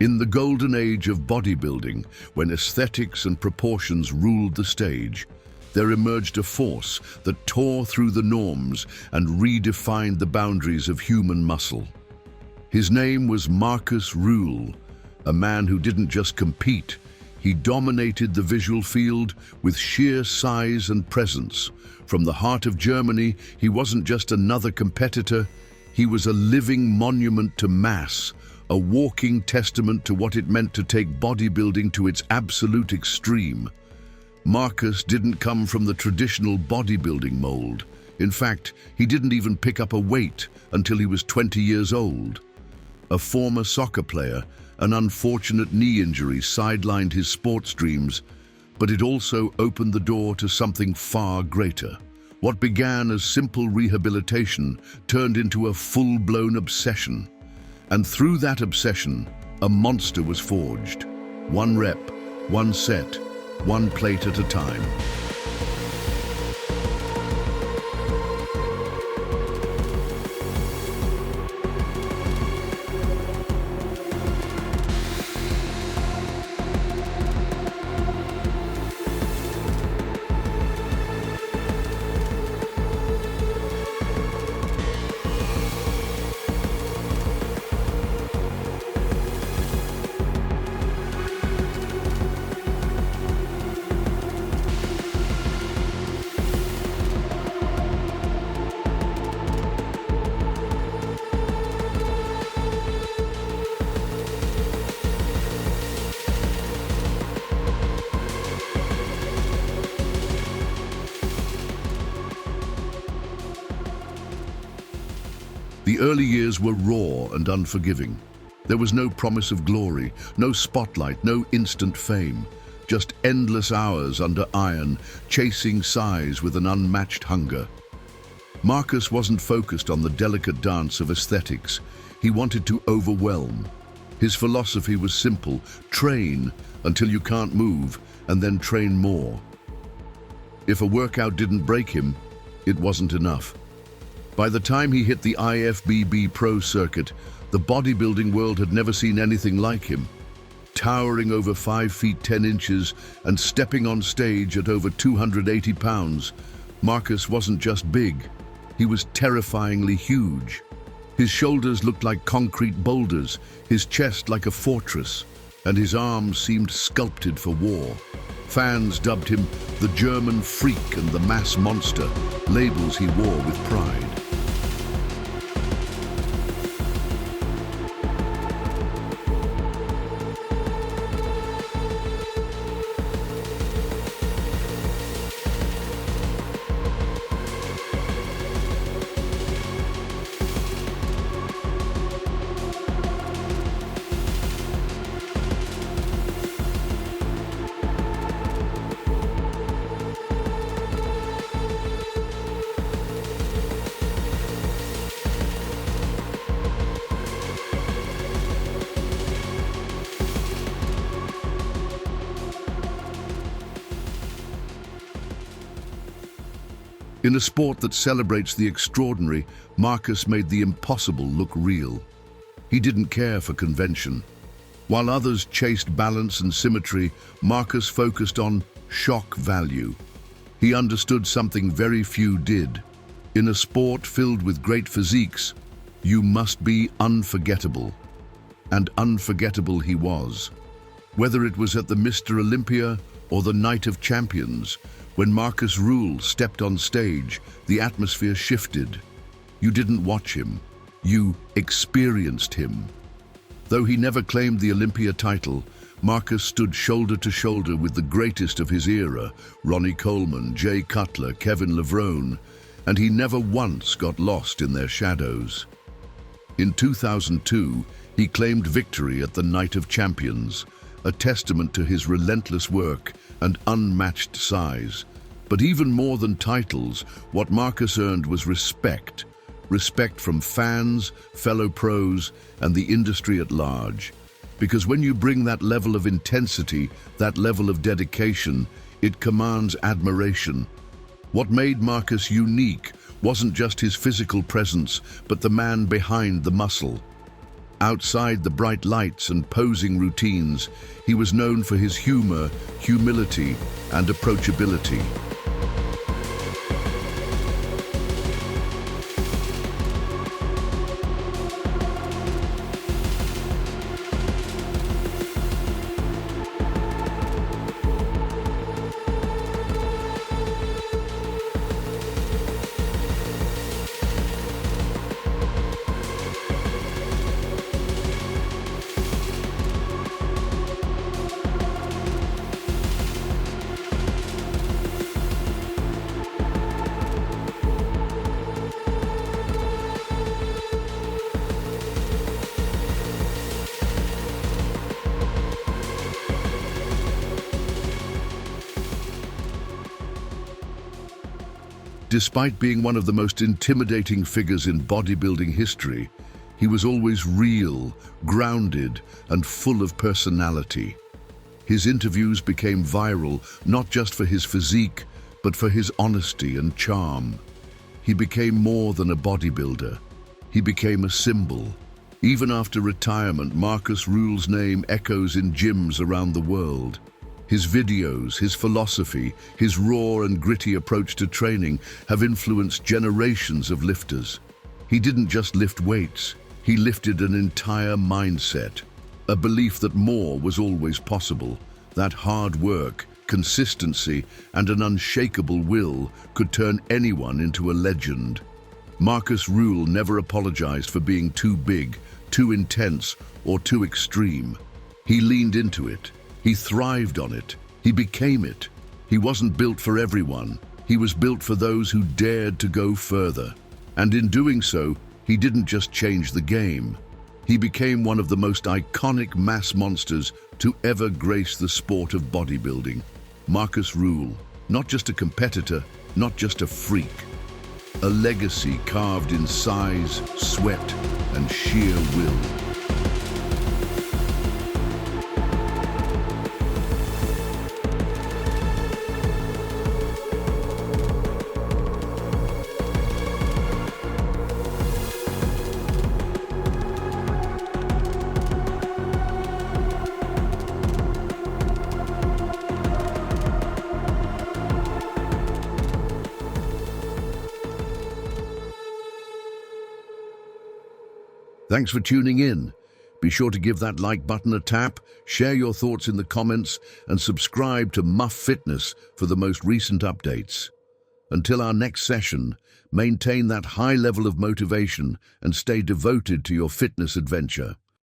In the golden age of bodybuilding, when aesthetics and proportions ruled the stage, there emerged a force that tore through the norms and redefined the boundaries of human muscle. His name was Markus Rühl, a man who didn't just compete, he dominated the visual field with sheer size and presence. From the heart of Germany, he wasn't just another competitor, he was a living monument to mass, a walking testament to what it meant to take bodybuilding to its absolute extreme. Markus didn't come from the traditional bodybuilding mold. In fact, he didn't even pick up a weight until he was 20 years old. A former soccer player, an unfortunate knee injury sidelined his sports dreams, but it also opened the door to something far greater. What began as simple rehabilitation turned into a full-blown obsession. And through that obsession, a monster was forged. One rep, one set, one plate at a time. The early years were raw and unforgiving. There was no promise of glory, no spotlight, no instant fame, just endless hours under iron, chasing size with an unmatched hunger. Markus wasn't focused on the delicate dance of aesthetics. He wanted to overwhelm. His philosophy was simple: train until you can't move, and then train more. If a workout didn't break him, it wasn't enough. By the time he hit the IFBB Pro circuit, the bodybuilding world had never seen anything like him. Towering over 5 feet 10 inches and stepping on stage at over 280 pounds, Markus wasn't just big, he was terrifyingly huge. His shoulders looked like concrete boulders, his chest like a fortress, and his arms seemed sculpted for war. Fans dubbed him the German freak and the mass monster, labels he wore with pride. In a sport that celebrates the extraordinary, Markus made the impossible look real. He didn't care for convention. While others chased balance and symmetry, Markus focused on shock value. He understood something very few did. In a sport filled with great physiques, you must be unforgettable. And unforgettable he was. Whether it was at the Mr. Olympia or the Night of Champions, when Markus Ruhl stepped on stage, the atmosphere shifted. You didn't watch him, you experienced him. Though he never claimed the Olympia title, Markus stood shoulder to shoulder with the greatest of his era, Ronnie Coleman, Jay Cutler, Kevin Levrone, and he never once got lost in their shadows. In 2002, he claimed victory at the Night of Champions, a testament to his relentless work and unmatched size. But even more than titles, what Markus earned was respect. Respect from fans, fellow pros, and the industry at large. Because when you bring that level of intensity, that level of dedication, it commands admiration. What made Markus unique wasn't just his physical presence, but the man behind the muscle. Outside the bright lights and posing routines, he was known for his humor, humility, and approachability. Despite being one of the most intimidating figures in bodybuilding history, he was always real, grounded, and full of personality. His interviews became viral not just for his physique, but for his honesty and charm. He became more than a bodybuilder. He became a symbol. Even after retirement, Markus Rühl's name echoes in gyms around the world. His videos, his philosophy, his raw and gritty approach to training have influenced generations of lifters. He didn't just lift weights, he lifted an entire mindset, a belief that more was always possible, that hard work, consistency, and an unshakable will could turn anyone into a legend. Markus Rühl never apologized for being too big, too intense, or too extreme. He leaned into it. He thrived on it. He became it. He wasn't built for everyone. He was built for those who dared to go further. And in doing so, he didn't just change the game. He became one of the most iconic mass monsters to ever grace the sport of bodybuilding. Markus Rühl, not just a competitor, not just a freak. A legacy carved in size, sweat, and sheer will. Thanks for tuning in. Be sure to give that like button a tap, share your thoughts in the comments, and subscribe to Muff Fitness for the most recent updates. Until our next session, maintain that high level of motivation and stay devoted to your fitness adventure.